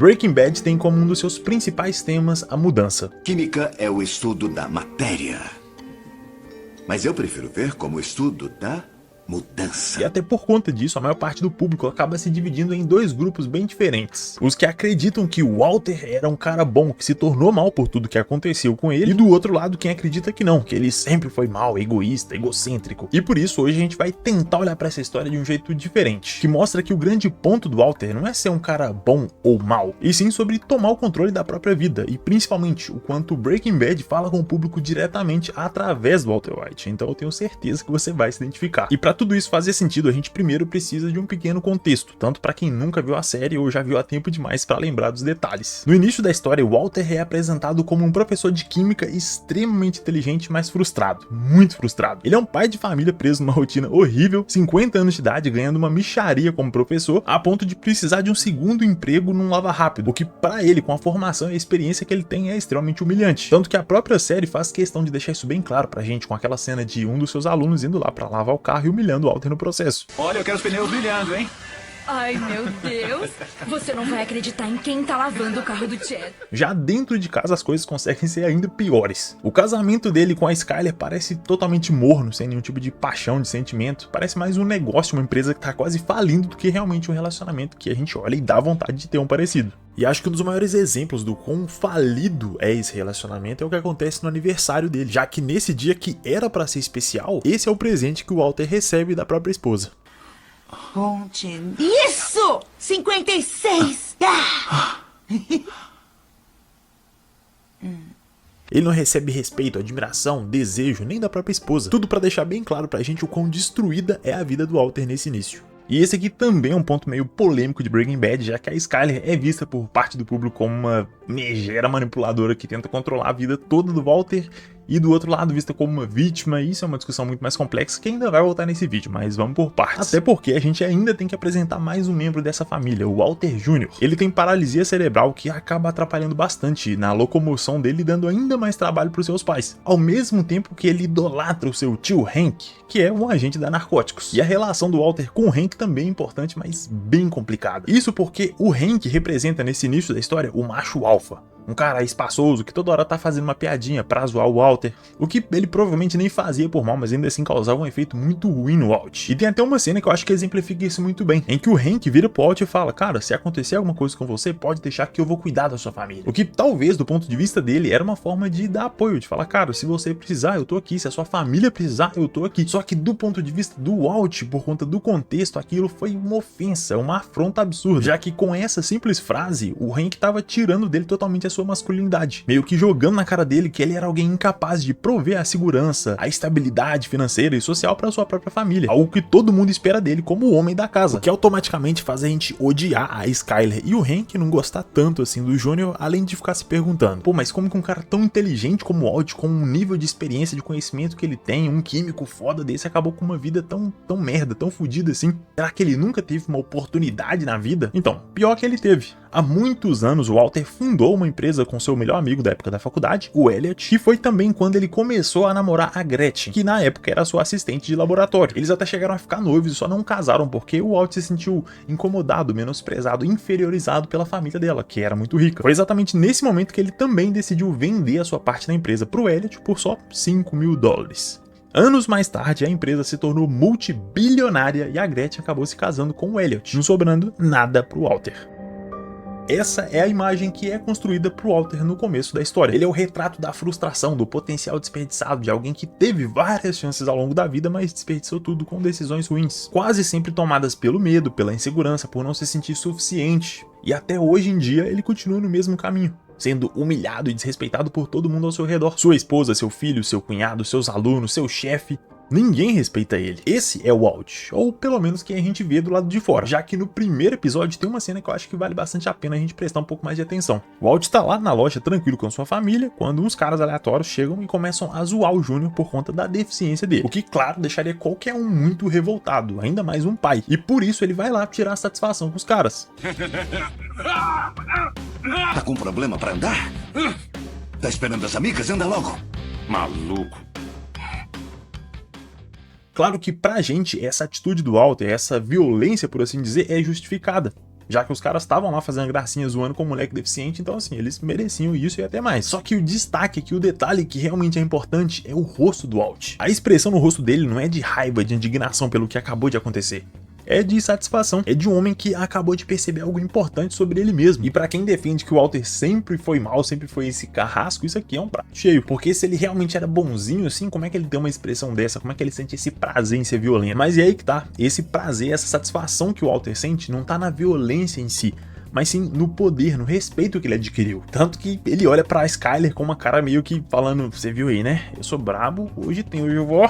Breaking Bad tem como um dos seus principais temas a mudança. Química é o estudo da matéria. Mas eu prefiro ver como o estudo da mudança. E até por conta disso, a maior parte do público acaba se dividindo em dois grupos bem diferentes. Os que acreditam que o Walter era um cara bom, que se tornou mal por tudo que aconteceu com ele, e do outro lado quem acredita que não, que ele sempre foi mal, egoísta, egocêntrico. E por isso hoje a gente vai tentar olhar para essa história de um jeito diferente, que mostra que o grande ponto do Walter não é ser um cara bom ou mal, e sim sobre tomar o controle da própria vida, e principalmente o quanto Breaking Bad fala com o público diretamente através do Walter White. Então eu tenho certeza que você vai se identificar. E para tudo isso fazer sentido, a gente primeiro precisa de um pequeno contexto, tanto para quem nunca viu a série ou já viu há tempo demais para lembrar dos detalhes. No início da história, o Walter é apresentado como um professor de química extremamente inteligente, mas frustrado, muito frustrado. Ele é um pai de família preso numa rotina horrível, 50 anos de idade, ganhando uma mixaria como professor, a ponto de precisar de um segundo emprego num lava rápido, o que para ele, com a formação e a experiência que ele tem, é extremamente humilhante. Tanto que a própria série faz questão de deixar isso bem claro pra gente, com aquela cena de um dos seus alunos indo lá para lavar o carro e humilhando o Walter no processo. Olha, eu quero os pneus brilhando, hein? Ai, meu Deus. Você não vai acreditar em quem tá lavando o carro do Chad. Já dentro de casa as coisas conseguem ser ainda piores. O casamento dele com a Skyler parece totalmente morno, sem nenhum tipo de paixão, de sentimento. Parece mais um negócio, uma empresa que tá quase falindo, do que realmente um relacionamento que a gente olha e dá vontade de ter um parecido. E acho que um dos maiores exemplos do quão falido é esse relacionamento é o que acontece no aniversário dele, já que nesse dia que era pra ser especial, esse é o presente que o Walter recebe da própria esposa. Isso! 56! Ele não recebe respeito, admiração, desejo, nem da própria esposa. Tudo pra deixar bem claro pra gente o quão destruída é a vida do Walter nesse início. E esse aqui também é um ponto meio polêmico de Breaking Bad, já que a Skyler é vista por parte do público como uma megera manipuladora que tenta controlar a vida toda do Walter, e do outro lado vista como uma vítima. Isso é uma discussão muito mais complexa que ainda vai voltar nesse vídeo, mas vamos por partes. Até porque a gente ainda tem que apresentar mais um membro dessa família, o Walter Jr. Ele tem paralisia cerebral que acaba atrapalhando bastante na locomoção dele, dando ainda mais trabalho para os seus pais, ao mesmo tempo que ele idolatra o seu tio Hank, que é um agente da narcóticos. E a relação do Walter com o Hank também é importante, mas bem complicada. Isso porque o Hank representa nesse início da história o macho alfa. Um cara espaçoso que toda hora tá fazendo uma piadinha pra zoar o Walter, o que ele provavelmente nem fazia por mal, mas ainda assim causava um efeito muito ruim no Walt. E tem até uma cena que eu acho que exemplifica isso muito bem, em que o Hank vira pro Walt e fala: cara, se acontecer alguma coisa com você, pode deixar que eu vou cuidar da sua família. O que talvez, do ponto de vista dele, era uma forma de dar apoio, de falar: cara, se você precisar, eu tô aqui, se a sua família precisar, eu tô aqui. Só que do ponto de vista do Walt, por conta do contexto, aquilo foi uma ofensa, uma afronta absurda, já que com essa simples frase, o Hank tava tirando dele totalmente a sua masculinidade, meio que jogando na cara dele que ele era alguém incapaz de prover a segurança, a estabilidade financeira e social para sua própria família, algo que todo mundo espera dele como o homem da casa, o que automaticamente faz a gente odiar a Skyler e o Hank não gostar tanto assim do Júnior, além de ficar se perguntando: pô, mas como que um cara tão inteligente como o Walt, com um nível de experiência, de conhecimento que ele tem, um químico foda desse, acabou com uma vida tão merda, tão fodida assim? Será que ele nunca teve uma oportunidade na vida? Então, pior que ele teve. Há muitos anos o Walter fundou uma empresa com seu melhor amigo da época da faculdade, o Elliot, e foi também quando ele começou a namorar a Gretchen, que na época era sua assistente de laboratório. Eles até chegaram a ficar noivos e só não casaram porque o Walt se sentiu incomodado, menosprezado, inferiorizado pela família dela, que era muito rica. Foi exatamente nesse momento que ele também decidiu vender a sua parte da empresa pro Elliot por só $5.000. Anos mais tarde, a empresa se tornou multibilionária e a Gretchen acabou se casando com o Elliot, não sobrando nada pro Walter. Essa é a imagem que é construída pro Walter no começo da história. Ele é o retrato da frustração, do potencial desperdiçado de alguém que teve várias chances ao longo da vida, mas desperdiçou tudo com decisões ruins, quase sempre tomadas pelo medo, pela insegurança, por não se sentir suficiente. E até hoje em dia ele continua no mesmo caminho, sendo humilhado e desrespeitado por todo mundo ao seu redor. Sua esposa, seu filho, seu cunhado, seus alunos, seu chefe. Ninguém respeita ele. Esse é o Walt, ou pelo menos quem a gente vê do lado de fora, já que no primeiro episódio tem uma cena que eu acho que vale bastante a pena a gente prestar um pouco mais de atenção. O Walt tá lá na loja tranquilo com sua família, quando uns caras aleatórios chegam e começam a zoar o Júnior por conta da deficiência dele, o que claro deixaria qualquer um muito revoltado, ainda mais um pai, e por isso ele vai lá tirar satisfação com os caras. Tá com problema pra andar? Tá esperando as amigas? Anda logo. Maluco. Claro que pra gente essa atitude do Walter, essa violência por assim dizer, é justificada. já que os caras estavam lá fazendo gracinha zoando com o moleque deficiente, então assim, eles mereciam isso e até mais. Só que o destaque aqui, o detalhe que realmente é importante é o rosto do Walt. A expressão no rosto dele não é de raiva, de indignação pelo que acabou de acontecer. É de satisfação, é de um homem que acabou de perceber algo importante sobre ele mesmo. E pra quem defende que o Walter sempre foi mal, sempre foi esse carrasco, isso aqui é um prato cheio. Porque se ele realmente era bonzinho assim, como é que ele tem uma expressão dessa? Como é que ele sente esse prazer em ser violento? Mas e aí que tá, esse prazer, essa satisfação que o Walter sente não tá na violência em si, mas sim no poder, no respeito que ele adquiriu. Tanto que ele olha pra Skyler com uma cara meio que falando, você viu aí, né? Eu sou brabo, hoje eu vou...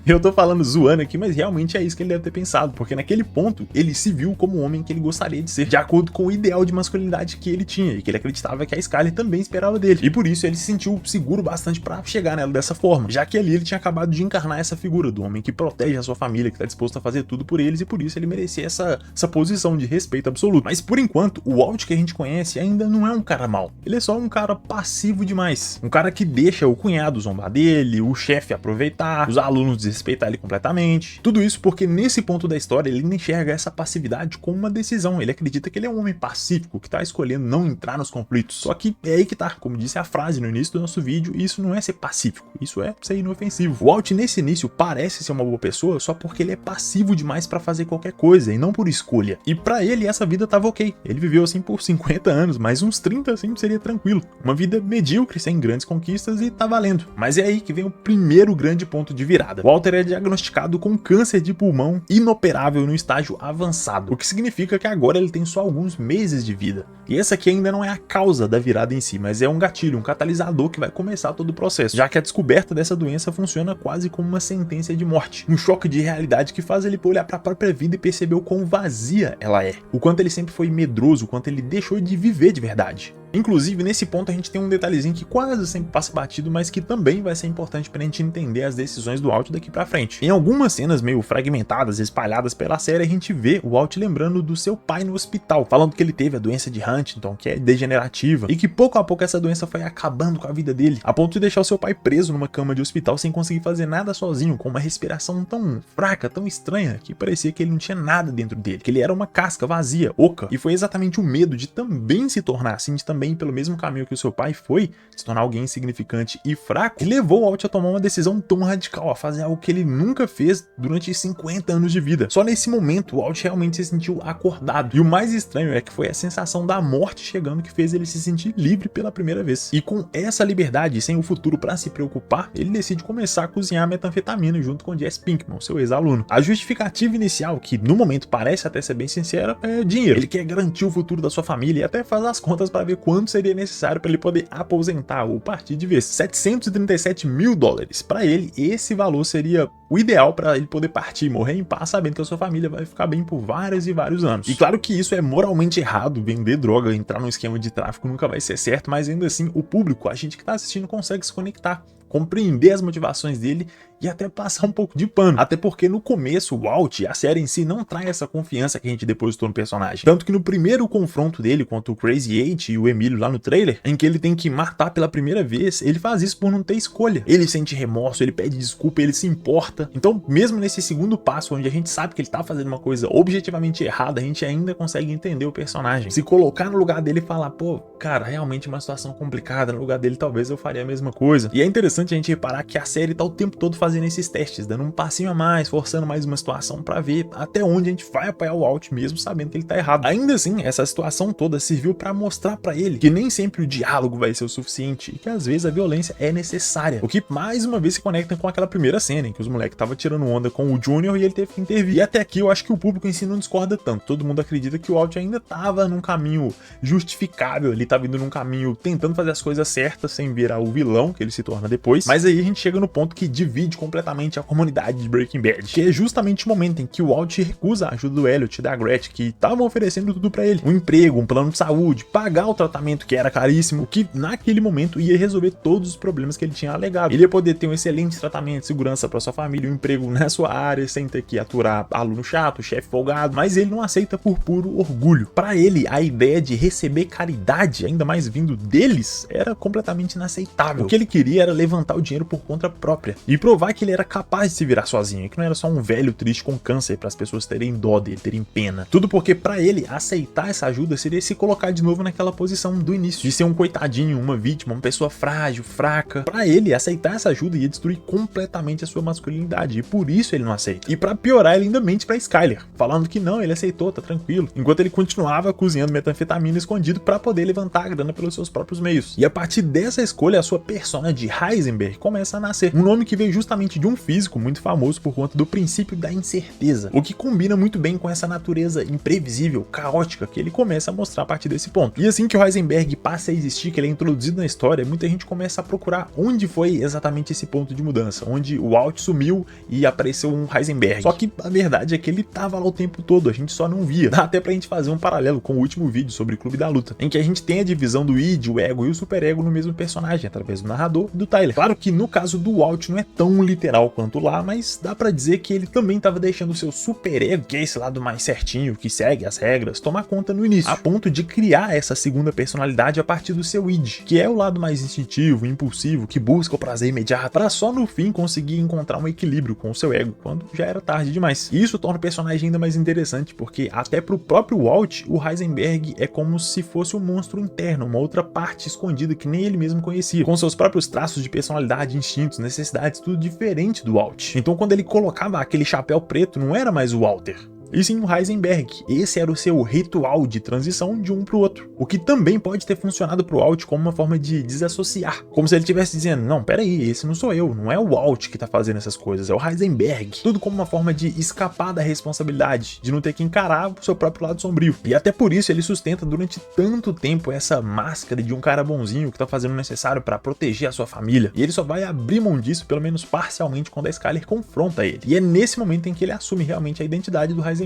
Eu tô falando zoando aqui, mas realmente é isso que ele deve ter pensado, porque naquele ponto ele se viu como o homem que ele gostaria de ser, de acordo com o ideal de masculinidade que ele tinha e que ele acreditava que a Skyler também esperava dele. E por isso ele se sentiu seguro bastante pra chegar nela dessa forma, já que ali ele tinha acabado de encarnar essa figura do homem que protege a sua família, que tá disposto a fazer tudo por eles, e por isso ele merecia essa posição de respeito absoluto. Mas por enquanto, o Walt que a gente conhece ainda não é um cara mau. Ele é só um cara passivo demais. Um cara que deixa o cunhado zombar dele, o chefe aproveitar, os alunos respeitar ele completamente. Tudo isso porque nesse ponto da história ele enxerga essa passividade como uma decisão. Ele acredita que ele é um homem pacífico, que tá escolhendo não entrar nos conflitos. Só que é aí que tá, como disse a frase no início do nosso vídeo, isso não é ser pacífico, isso é ser inofensivo. O Walt nesse início parece ser uma boa pessoa só porque ele é passivo demais pra fazer qualquer coisa e não por escolha. E pra ele essa vida tava ok. Ele viveu assim por 50 anos, mas uns 30 assim seria tranquilo. Uma vida medíocre, sem grandes conquistas e tá valendo. Mas é aí que vem o primeiro grande ponto de virada. Walter é diagnosticado com câncer de pulmão inoperável no estágio avançado, o que significa que agora ele tem só alguns meses de vida. E essa aqui ainda não é a causa da virada em si, mas é um gatilho, um catalisador que vai começar todo o processo, já que a descoberta dessa doença funciona quase como uma sentença de morte, um choque de realidade que faz ele olhar para a própria vida e perceber o quão vazia ela é, o quanto ele sempre foi medroso, o quanto ele deixou de viver de verdade. Inclusive, nesse ponto a gente tem um detalhezinho que quase sempre passa batido, mas que também vai ser importante pra gente entender as decisões do Walt daqui pra frente. Em algumas cenas meio fragmentadas, espalhadas pela série, a gente vê o Walt lembrando do seu pai no hospital, falando que ele teve a doença de Huntington, que é degenerativa, e que pouco a pouco essa doença foi acabando com a vida dele, a ponto de deixar o seu pai preso numa cama de hospital sem conseguir fazer nada sozinho, com uma respiração tão fraca, tão estranha, que parecia que ele não tinha nada dentro dele, que ele era uma casca vazia, oca, e foi exatamente o medo de também se tornar assim, de também pelo mesmo caminho que o seu pai foi, se tornar alguém insignificante e fraco, que levou o Walt a tomar uma decisão tão radical, a fazer algo que ele nunca fez durante 50 anos de vida. Só nesse momento o Walt realmente se sentiu acordado, e o mais estranho é que foi a sensação da morte chegando que fez ele se sentir livre pela primeira vez. E com essa liberdade, sem o futuro para se preocupar, ele decide começar a cozinhar metanfetamina junto com Jesse Pinkman, seu ex-aluno. A justificativa inicial, que no momento parece até ser bem sincera, é dinheiro. Ele quer garantir o futuro da sua família e até faz as contas para ver quanto seria necessário para ele poder aposentar ou partir de vez. 737 mil dólares. Para ele, esse valor seria o ideal para ele poder partir e morrer em paz, sabendo que a sua família vai ficar bem por vários e vários anos. E claro que isso é moralmente errado, vender droga, entrar num esquema de tráfico nunca vai ser certo, mas ainda assim o público, a gente que tá assistindo, consegue se conectar, compreender as motivações dele e até passar um pouco de pano. Até porque no começo, o Walt, a série em si, não traz essa confiança que a gente depositou no personagem. Tanto que no primeiro confronto dele contra o Crazy Eight e o Emílio lá no trailer, em que ele tem que matar pela primeira vez, ele faz isso por não ter escolha. Ele sente remorso, ele pede desculpa, ele se importa. Então, mesmo nesse segundo passo, onde a gente sabe que ele tá fazendo uma coisa objetivamente errada, a gente ainda consegue entender o personagem. Se colocar no lugar dele e falar, pô, cara, realmente uma situação complicada, no lugar dele talvez eu faria a mesma coisa. E é interessante a gente reparar que a série tá o tempo todo fazendo esses testes, dando um passinho a mais, forçando mais uma situação pra ver até onde a gente vai apoiar o Walt mesmo sabendo que ele tá errado. Ainda assim, essa situação toda serviu pra mostrar pra ele que nem sempre o diálogo vai ser o suficiente e que às vezes a violência é necessária. O que mais uma vez se conecta com aquela primeira cena em que os moleques estavam tirando onda com o Junior e ele teve que intervir. E até aqui eu acho que o público em si não discorda tanto. Todo mundo acredita que o Walt ainda tava num caminho justificável, ele tava indo num caminho tentando fazer as coisas certas sem virar o vilão que ele se torna depois. Mas aí a gente chega no ponto que divide completamente a comunidade de Breaking Bad, que é justamente o momento em que o Walt recusa a ajuda do Elliot e da Gretchen, que estavam oferecendo tudo pra ele, um emprego, um plano de saúde, pagar o tratamento que era caríssimo, que naquele momento ia resolver todos os problemas que ele tinha alegado. Ele ia poder ter um excelente tratamento, segurança pra sua família, um emprego na sua área, sem ter que aturar aluno chato, chefe folgado, mas ele não aceita por puro orgulho. Pra ele, a ideia de receber caridade, ainda mais vindo deles, era completamente inaceitável. O que ele queria era levantar levantar o dinheiro por conta própria e provar que ele era capaz de se virar sozinho, que não era só um velho triste com câncer para as pessoas terem dó dele, terem pena. Tudo porque para ele aceitar essa ajuda seria se colocar de novo naquela posição do início, de ser um coitadinho, uma vítima, uma pessoa frágil, fraca. Para ele aceitar essa ajuda ia destruir completamente a sua masculinidade e por isso ele não aceita. E para piorar, ele ainda mente para Skyler, falando que não, ele aceitou, tá tranquilo, enquanto ele continuava cozinhando metanfetamina escondido para poder levantar a grana pelos seus próprios meios. E a partir dessa escolha, a sua persona de Heisenberg começa a nascer, um nome que veio justamente de um físico muito famoso por conta do princípio da incerteza, o que combina muito bem com essa natureza imprevisível, caótica que ele começa a mostrar a partir desse ponto. E assim que o Heisenberg passa a existir, que ele é introduzido na história, muita gente começa a procurar onde foi exatamente esse ponto de mudança, onde o Walt sumiu e apareceu um Heisenberg. Só que a verdade é que ele tava lá o tempo todo, a gente só não via. Dá até pra gente fazer um paralelo com o último vídeo sobre o Clube da Luta, em que a gente tem a divisão do id, o ego e o superego no mesmo personagem, através do narrador e do Tyler. Claro que no caso do Walt não é tão literal quanto lá, mas dá pra dizer que ele também tava deixando o seu superego, que é esse lado mais certinho, que segue as regras, tomar conta no início, a ponto de criar essa segunda personalidade a partir do seu id, que é o lado mais instintivo, impulsivo, que busca o prazer imediato, para só no fim conseguir encontrar um equilíbrio com o seu ego, quando já era tarde demais. E isso torna o personagem ainda mais interessante, porque até pro próprio Walt, o Heisenberg é como se fosse um monstro interno, uma outra parte escondida que nem ele mesmo conhecia, com seus próprios traços de personalidade, instintos, necessidades, tudo diferente do Walt. Então quando ele colocava aquele chapéu preto, não era mais o Walter, e sim o Heisenberg. Esse era o seu ritual de transição de um para o outro, o que também pode ter funcionado para o Walt como uma forma de desassociar, como se ele estivesse dizendo, não, peraí, esse não sou eu, não é o Walt que tá fazendo essas coisas, é o Heisenberg. Tudo como uma forma de escapar da responsabilidade, de não ter que encarar o seu próprio lado sombrio. E até por isso ele sustenta durante tanto tempo essa máscara de um cara bonzinho que tá fazendo o necessário para proteger a sua família, e ele só vai abrir mão disso, pelo menos parcialmente, quando a Skyler confronta ele. E é nesse momento em que ele assume realmente a identidade do Heisenberg.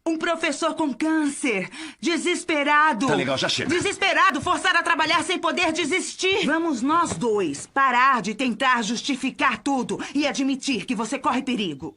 Um professor com câncer, desesperado. Tá legal, já chega. Desesperado, forçado a trabalhar sem poder desistir. Vamos nós dois parar de tentar justificar tudo e admitir que você corre perigo.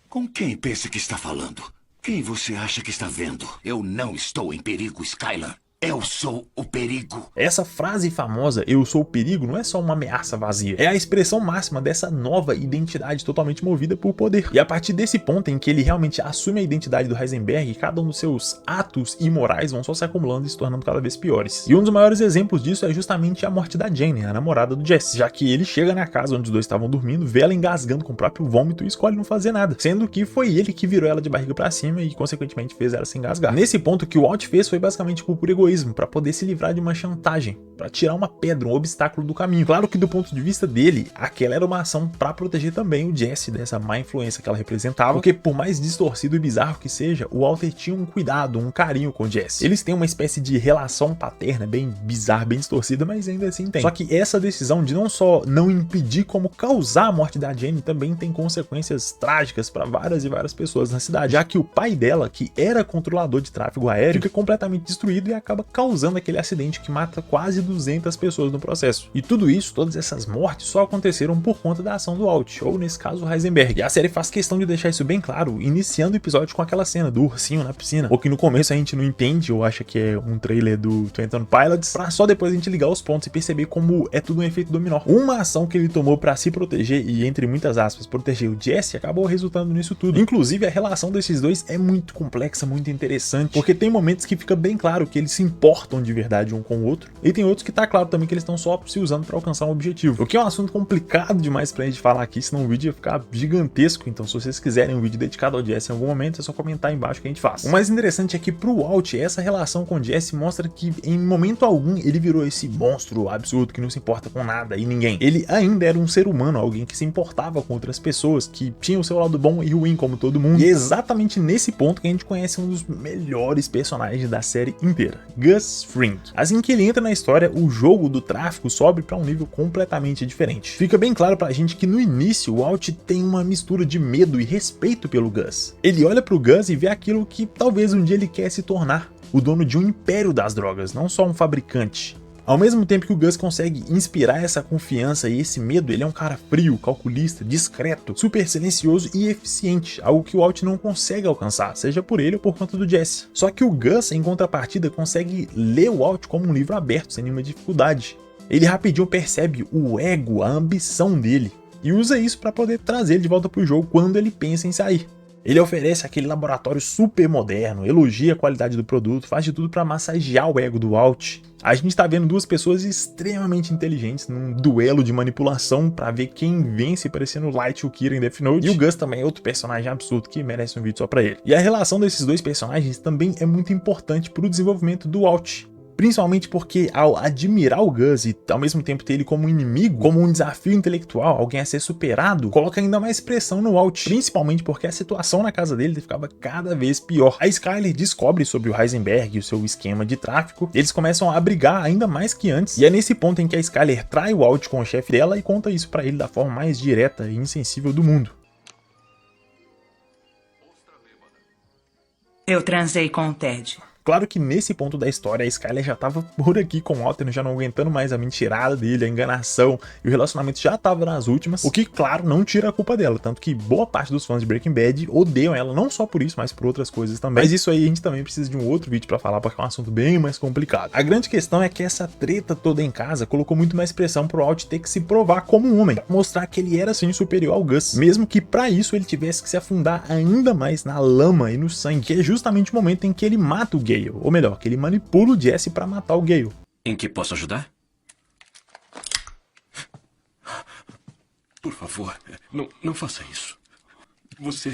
Com quem pensa que está falando? Quem você acha que está vendo? Eu não estou em perigo, Skyler. Eu sou o perigo. Essa frase famosa, eu sou o perigo, não é só uma ameaça vazia. É a expressão máxima dessa nova identidade totalmente movida por poder. E a partir desse ponto em que ele realmente assume a identidade do Heisenberg, cada um dos seus atos imorais vão só se acumulando e se tornando cada vez piores. E um dos maiores exemplos disso é justamente a morte da Jane, a namorada do Jesse, já que ele chega na casa onde os dois estavam dormindo, vê ela engasgando com o próprio vômito e escolhe não fazer nada, sendo que foi ele que virou ela de barriga pra cima e consequentemente fez ela se engasgar. Nesse ponto, o que o Walt fez foi basicamente por egoísmo, para poder se livrar de uma chantagem, para tirar uma pedra, um obstáculo do caminho. Claro que do ponto de vista dele, aquela era uma ação para proteger também o Jesse dessa má influência que ela representava, porque por mais distorcido e bizarro que seja, o Walter tinha um cuidado, um carinho com o Jesse. Eles têm uma espécie de relação paterna bem bizarra, bem distorcida, mas ainda assim tem. Só que essa decisão de não só não impedir, como causar a morte da Jenny também tem consequências trágicas para várias e várias pessoas na cidade, já que o pai dela, que era controlador de tráfego aéreo, fica completamente destruído e acaba causando aquele acidente que mata quase 200 pessoas no processo. E tudo isso, todas essas mortes, só aconteceram por conta da ação do Walt, ou nesse caso o Heisenberg. E a série faz questão de deixar isso bem claro, iniciando o episódio com aquela cena do ursinho na piscina, ou que no começo a gente não entende, ou acha que é um trailer do 21 Pilots, pra só depois a gente ligar os pontos e perceber como é tudo um efeito dominó. Uma ação que ele tomou pra se proteger, e entre muitas aspas, proteger o Jesse, acabou resultando nisso tudo. Inclusive a relação desses dois é muito complexa, muito interessante, porque tem momentos que fica bem claro que eles se importam de verdade um com o outro, e tem outros que tá claro também que eles estão só se usando para alcançar um objetivo, o que é um assunto complicado demais pra gente falar aqui, senão o vídeo ia ficar gigantesco. Então se vocês quiserem um vídeo dedicado ao Jesse em algum momento, é só comentar aí embaixo que a gente faz. O mais interessante é que pro Walt, essa relação com o Jesse mostra que em momento algum ele virou esse monstro absurdo que não se importa com nada e ninguém. Ele ainda era um ser humano, alguém que se importava com outras pessoas, que tinha o seu lado bom e ruim como todo mundo, e é exatamente nesse ponto que a gente conhece um dos melhores personagens da série inteira, Gus Fring. Assim que ele entra na história, o jogo do tráfico sobe para um nível completamente diferente. Fica bem claro pra gente que no início o Walt tem uma mistura de medo e respeito pelo Gus. Ele olha pro Gus e vê aquilo que talvez um dia ele quer se tornar, o dono de um império das drogas, não só um fabricante. Ao mesmo tempo que o Gus consegue inspirar essa confiança e esse medo, ele é um cara frio, calculista, discreto, super silencioso e eficiente, algo que o Walt não consegue alcançar, seja por ele ou por conta do Jesse. Só que o Gus, em contrapartida, consegue ler o Walt como um livro aberto, sem nenhuma dificuldade. ele rapidinho percebe o ego, a ambição dele, e usa isso para poder trazer ele de volta pro jogo quando ele pensa em sair. Ele oferece aquele laboratório super moderno, elogia a qualidade do produto, faz de tudo para massagear o ego do Walt. A gente tá vendo duas pessoas extremamente inteligentes num duelo de manipulação para ver quem vence, parecendo o Light e o Kira em Death Note. E o Gus também é outro personagem absurdo que merece um vídeo só pra ele. E a relação desses dois personagens também é muito importante pro desenvolvimento do Walt. Principalmente porque ao admirar o Gus e ao mesmo tempo ter ele como um inimigo, como um desafio intelectual, alguém a ser superado, coloca ainda mais pressão no Walt, principalmente porque a situação na casa dele ficava cada vez pior. A Skyler descobre sobre o Heisenberg e o seu esquema de tráfico, eles começam a brigar ainda mais que antes, e é nesse ponto em que a Skyler trai o Walt com o chefe dela e conta isso pra ele da forma mais direta e insensível do mundo. Eu transei com o Ted. Claro que nesse ponto da história a Skyler já tava por aqui com o Walter, já não aguentando mais a mentirada dele, a enganação, e o relacionamento já tava nas últimas, o que claro não tira a culpa dela, tanto que boa parte dos fãs de Breaking Bad odeiam ela, não só por isso, mas por outras coisas também. Mas isso aí a gente também precisa de um outro vídeo pra falar, porque é um assunto bem mais complicado. A grande questão é que essa treta toda em casa colocou muito mais pressão pro Walt ter que se provar como um homem, mostrar que ele era sim superior ao Gus, mesmo que pra isso ele tivesse que se afundar ainda mais na lama e no sangue, que é justamente o momento em que ele mata o Gale, ou melhor, que ele manipula o Jesse pra matar o Gale. Em que posso ajudar? Por favor, não faça isso. Você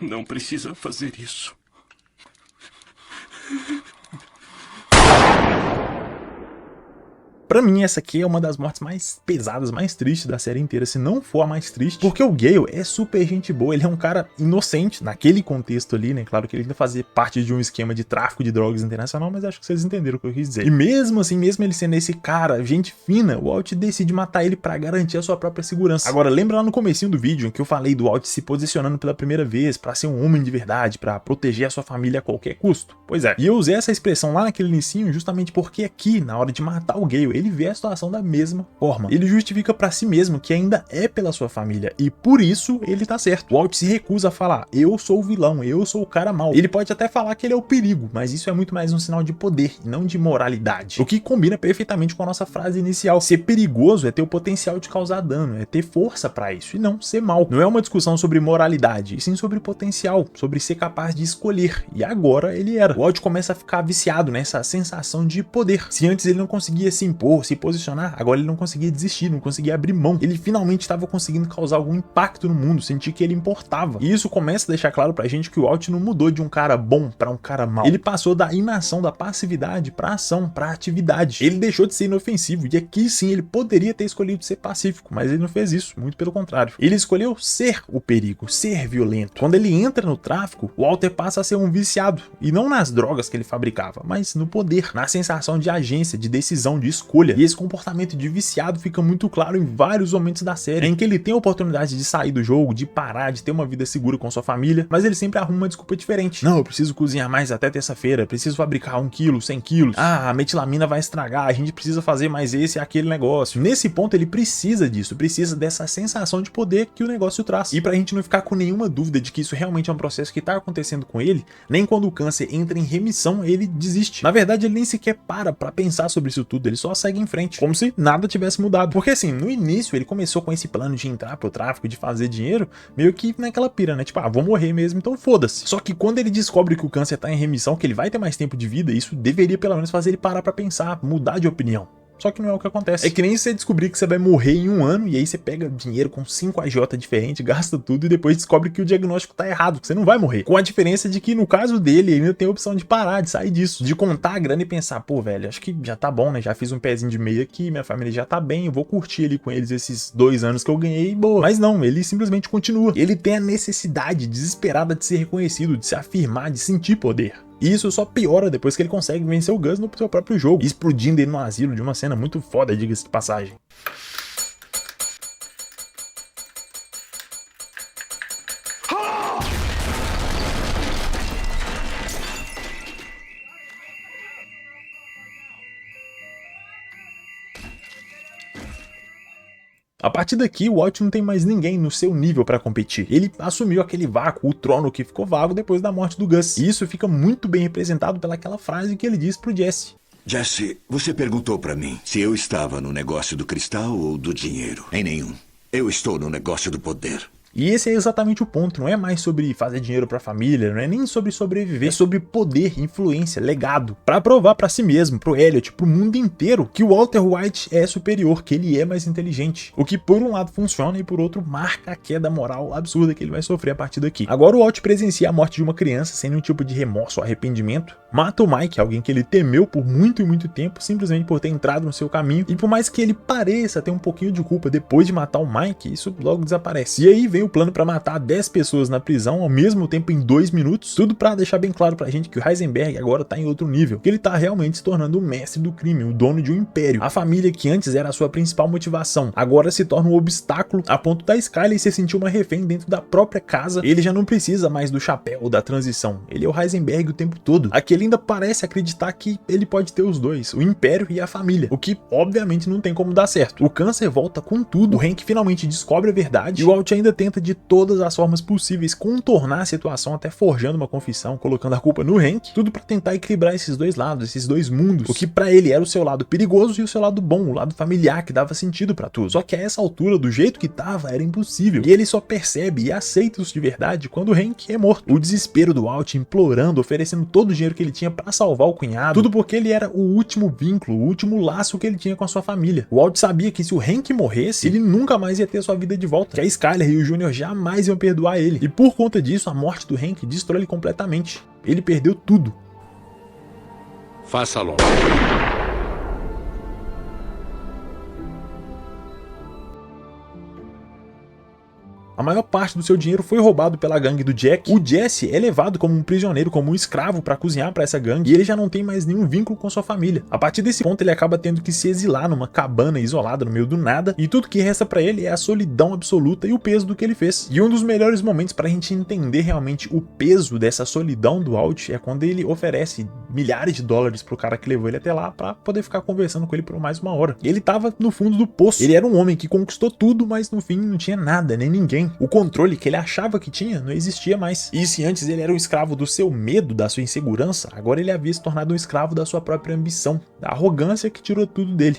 não precisa fazer isso. Pra mim, essa aqui é uma das mortes mais pesadas, mais tristes da série inteira, se não for a mais triste, porque o Gale é super gente boa, ele é um cara inocente naquele contexto ali, né? Claro que ele ainda fazia parte de um esquema de tráfico de drogas internacional, mas acho que vocês entenderam o que eu quis dizer. E mesmo assim, mesmo ele sendo esse cara, gente fina, o Walt decide matar ele pra garantir a sua própria segurança. Agora, lembra lá no comecinho do vídeo em que eu falei do Walt se posicionando pela primeira vez pra ser um homem de verdade, pra proteger a sua família a qualquer custo? Pois é, e eu usei essa expressão lá naquele inicinho justamente porque aqui, na hora de matar o Gale, ele vê a situação da mesma forma. Ele justifica pra si mesmo que ainda é pela sua família e por isso ele tá certo. O Walt se recusa a falar, eu sou o vilão, eu sou o cara mau. Ele pode até falar que ele é o perigo, mas isso é muito mais um sinal de poder e não de moralidade. O que combina perfeitamente com a nossa frase inicial. Ser perigoso é ter o potencial de causar dano, é ter força pra isso e não ser mal. Não é uma discussão sobre moralidade, e sim sobre potencial, sobre ser capaz de escolher. E agora ele era. O Walt começa a ficar viciado nessa sensação de poder. Se antes ele não conseguia se impor, se posicionar, agora ele não conseguia desistir, não conseguia abrir mão. Ele finalmente estava conseguindo causar algum impacto no mundo, sentir que ele importava. E isso começa a deixar claro pra gente que o Walt não mudou de um cara bom pra um cara mau. Ele passou da inação, da passividade pra ação, pra atividade. Ele deixou de ser inofensivo e aqui sim ele poderia ter escolhido ser pacífico, mas ele não fez isso, muito pelo contrário. Ele escolheu ser o perigo, ser violento. Quando ele entra no tráfico, o Walter passa a ser um viciado, e não nas drogas que ele fabricava, mas no poder, na sensação de agência, de decisão, de escolha. E esse comportamento de viciado fica muito claro em vários momentos da série, em que ele tem a oportunidade de sair do jogo, de parar, de ter uma vida segura com sua família, mas ele sempre arruma uma desculpa diferente. Não, eu preciso cozinhar mais até terça-feira, preciso fabricar 1 quilo, 100 quilos, a metilamina vai estragar, a gente precisa fazer mais esse e aquele negócio. Nesse ponto ele precisa disso, precisa dessa sensação de poder que o negócio traz. E pra gente não ficar com nenhuma dúvida de que isso realmente é um processo que tá acontecendo com ele, nem quando o câncer entra em remissão ele desiste. Na verdade ele nem sequer para pra pensar sobre isso tudo, ele só segue em frente, como se nada tivesse mudado. Porque assim, no início ele começou com esse plano de entrar pro tráfico, de fazer dinheiro, meio que naquela pira, né? Tipo, vou morrer mesmo, então foda-se. Só que quando ele descobre que o câncer tá em remissão, que ele vai ter mais tempo de vida, isso deveria pelo menos fazer ele parar pra pensar, mudar de opinião. Só que não é o que acontece. É que nem você descobrir que você vai morrer em 1 ano e aí você pega dinheiro com 5 AJ diferentes, gasta tudo e depois descobre que o diagnóstico tá errado, que você não vai morrer. Com a diferença de que no caso dele, ele ainda tem a opção de parar, de sair disso, de contar a grana e pensar, pô, velho, acho que já tá bom, né? Já fiz um pezinho de meia aqui, minha família já tá bem, eu vou curtir ali com eles esses 2 anos que eu ganhei e boa. Mas não, ele simplesmente continua. Ele tem a necessidade desesperada de ser reconhecido, de se afirmar, de sentir poder. E isso só piora depois que ele consegue vencer o Gus no seu próprio jogo, explodindo ele no asilo de uma cena muito foda, diga-se de passagem. A partir daqui, o Walt não tem mais ninguém no seu nível pra competir. Ele assumiu aquele vácuo, o trono que ficou vago depois da morte do Gus. E isso fica muito bem representado pelaquela frase que ele diz pro Jesse. Jesse, você perguntou pra mim se eu estava no negócio do cristal ou do dinheiro. Em nenhum. Eu estou no negócio do poder. E esse é exatamente o ponto, não é mais sobre fazer dinheiro pra família, não é nem sobre sobreviver, é sobre poder, influência, legado, pra provar pra si mesmo, pro Elliot, pro mundo inteiro, que o Walter White é superior, que ele é mais inteligente. O que por um lado funciona e por outro marca a queda moral absurda que ele vai sofrer a partir daqui. Agora o Walt presencia a morte de uma criança sem nenhum tipo de remorso ou arrependimento, mata o Mike, alguém que ele temeu por muito e muito tempo, simplesmente por ter entrado no seu caminho, e por mais que ele pareça ter um pouquinho de culpa depois de matar o Mike, isso logo desaparece. E aí vem o plano para matar 10 pessoas na prisão ao mesmo tempo em 2 minutos, tudo para deixar bem claro pra gente que o Heisenberg agora tá em outro nível, que ele tá realmente se tornando o mestre do crime, o dono de um império. A família que antes era a sua principal motivação, agora se torna um obstáculo a ponto da Skyler se sentir uma refém dentro da própria casa. Ele já não precisa mais do chapéu da transição, ele é o Heisenberg o tempo todo. Aqui ele ainda parece acreditar que ele pode ter os dois, o império e a família, o que obviamente não tem como dar certo. O câncer volta com tudo, o Hank finalmente descobre a verdade e o Walt ainda tenta de todas as formas possíveis contornar a situação, até forjando uma confissão, colocando a culpa no Hank, tudo pra tentar equilibrar esses dois lados, esses dois mundos, o que pra ele era o seu lado perigoso e o seu lado bom, o lado familiar que dava sentido pra tudo. Só que a essa altura, do jeito que tava, era impossível, e ele só percebe e aceita isso de verdade quando o Hank é morto. O desespero do Walt implorando, oferecendo todo o dinheiro que ele tinha pra salvar o cunhado, tudo porque ele era o último vínculo, o último laço que ele tinha com a sua família. O Walt sabia que se o Hank morresse, ele nunca mais ia ter sua vida de volta, que a Skyler e o Jr. jamais iam perdoar ele, e por conta disso a morte do Hank destrói ele completamente. Ele perdeu tudo. Faça longe. A maior parte do seu dinheiro foi roubado pela gangue do Jack. O Jesse é levado como um prisioneiro, como um escravo para cozinhar para essa gangue, e ele já não tem mais nenhum vínculo com sua família. A partir desse ponto ele acaba tendo que se exilar numa cabana isolada no meio do nada, e tudo que resta para ele é a solidão absoluta e o peso do que ele fez. E um dos melhores momentos para a gente entender realmente o peso dessa solidão do Walt é quando ele oferece milhares de dólares pro cara que levou ele até lá para poder ficar conversando com ele por mais uma hora. Ele tava no fundo do poço. Ele era um homem que conquistou tudo, mas no fim não tinha nada, nem ninguém. O controle que ele achava que tinha não existia mais. E se antes ele era um escravo do seu medo, da sua insegurança, agora ele havia se tornado um escravo da sua própria ambição, da arrogância que tirou tudo dele.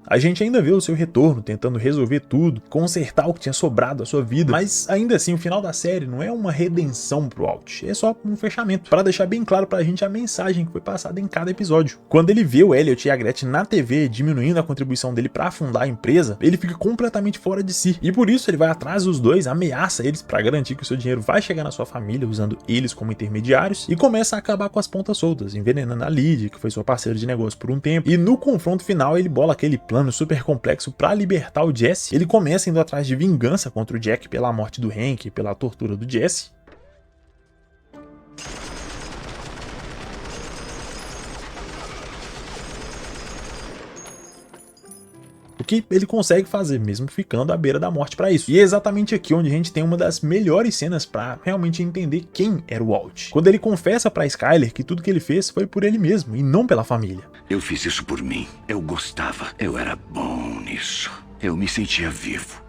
A gente ainda vê o seu retorno, tentando resolver tudo, consertar o que tinha sobrado da sua vida, mas ainda assim o final da série não é uma redenção pro Walt, é só um fechamento, para deixar bem claro pra gente a mensagem que foi passada em cada episódio. Quando ele vê o Elliot e a Gretchen na TV diminuindo a contribuição dele pra afundar a empresa, ele fica completamente fora de si, e por isso ele vai atrás dos dois, ameaça eles pra garantir que o seu dinheiro vai chegar na sua família, usando eles como intermediários, e começa a acabar com as pontas soltas, envenenando a Lydia, que foi sua parceira de negócio por um tempo, e no confronto final ele bola aquele plano super complexo para libertar o Jesse. Ele começa indo atrás de vingança contra o Jack pela morte do Hank, pela tortura do Jesse. O que ele consegue fazer, mesmo ficando à beira da morte para isso. E é exatamente aqui onde a gente tem uma das melhores cenas para realmente entender quem era o Walt. Quando ele confessa para Skyler que tudo que ele fez foi por ele mesmo e não pela família. Eu fiz isso por mim. Eu gostava. Eu era bom nisso. Eu me sentia vivo.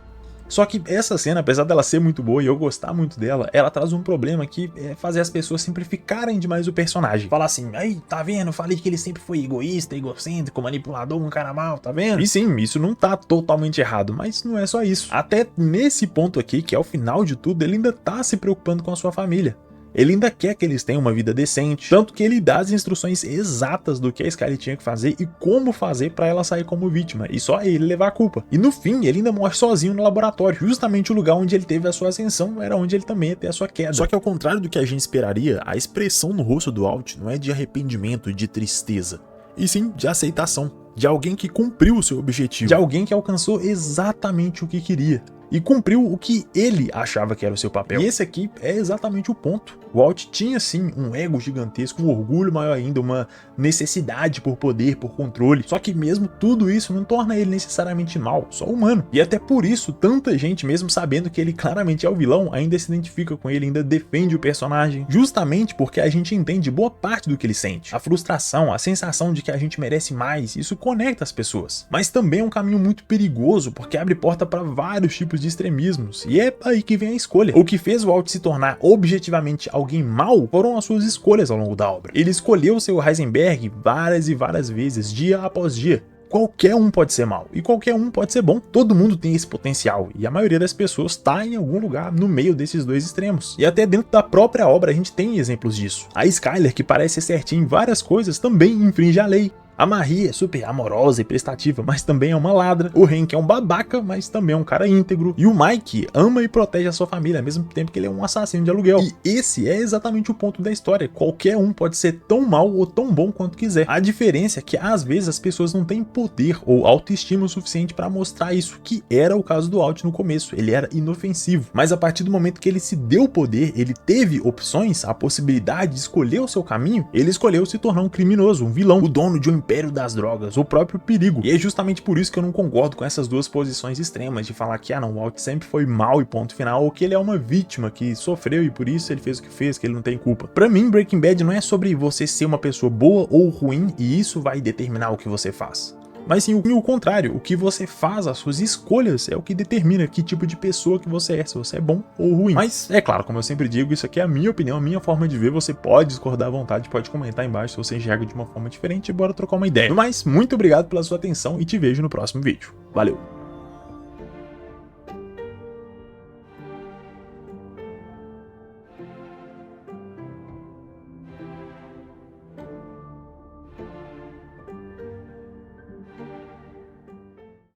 Só que essa cena, apesar dela ser muito boa e eu gostar muito dela, ela traz um problema que é fazer as pessoas simplificarem demais o personagem. Falar assim, aí, tá vendo? Falei que ele sempre foi egoísta, egocêntrico, manipulador, um cara mal, tá vendo? E sim, isso não tá totalmente errado, mas não é só isso. Até nesse ponto aqui, que é o final de tudo, ele ainda tá se preocupando com a sua família. Ele ainda quer que eles tenham uma vida decente, tanto que ele dá as instruções exatas do que a Skyler tinha que fazer e como fazer pra ela sair como vítima, e só ele levar a culpa. E no fim, ele ainda morre sozinho no laboratório, justamente o lugar onde ele teve a sua ascensão era onde ele também ia ter a sua queda. Só que ao contrário do que a gente esperaria, a expressão no rosto do Walt não é de arrependimento, de tristeza, e sim de aceitação, de alguém que cumpriu o seu objetivo, de alguém que alcançou exatamente o que queria. E cumpriu o que ele achava que era o seu papel. E esse aqui é exatamente o ponto. O Walt tinha sim um ego gigantesco, um orgulho maior ainda, uma necessidade por poder, por controle. Só que mesmo tudo isso não torna ele necessariamente mal, só humano. E até por isso, tanta gente, mesmo sabendo que ele claramente é o vilão, ainda se identifica com ele, ainda defende o personagem. Justamente porque a gente entende boa parte do que ele sente. A frustração, a sensação de que a gente merece mais, isso conecta as pessoas. Mas também é um caminho muito perigoso, porque abre porta para vários tipos de extremismos, e é aí que vem a escolha. O que fez o Walt se tornar objetivamente alguém mau foram as suas escolhas ao longo da obra. Ele escolheu seu Heisenberg várias e várias vezes, dia após dia. Qualquer um pode ser mau, e qualquer um pode ser bom. Todo mundo tem esse potencial, e a maioria das pessoas está em algum lugar no meio desses dois extremos. E até dentro da própria obra a gente tem exemplos disso. A Skyler, que parece ser certinha em várias coisas, também infringe a lei. A Marie é super amorosa e prestativa, mas também é uma ladra. O Hank é um babaca, mas também é um cara íntegro. E o Mike ama e protege a sua família, ao mesmo tempo que ele é um assassino de aluguel. E esse é exatamente o ponto da história. Qualquer um pode ser tão mal ou tão bom quanto quiser. A diferença é que às vezes as pessoas não têm poder ou autoestima o suficiente para mostrar isso, que era o caso do Walt no começo. Ele era inofensivo. Mas a partir do momento que ele se deu poder, ele teve opções, a possibilidade de escolher o seu caminho, ele escolheu se tornar um criminoso, um vilão, o dono de um império das drogas, o próprio perigo. E é justamente por isso que eu não concordo com essas duas posições extremas de falar que não, o Walt sempre foi mal e ponto final, ou que ele é uma vítima que sofreu e por isso ele fez o que fez, que ele não tem culpa. Pra mim, Breaking Bad não é sobre você ser uma pessoa boa ou ruim e isso vai determinar o que você faz. Mas sim o contrário, o que você faz, as suas escolhas, é o que determina que tipo de pessoa que você é, se você é bom ou ruim. Mas, é claro, como eu sempre digo, isso aqui é a minha opinião, a minha forma de ver, você pode discordar à vontade, pode comentar aí embaixo se você enxerga de uma forma diferente e bora trocar uma ideia. No mais, muito obrigado pela sua atenção e te vejo no próximo vídeo. Valeu!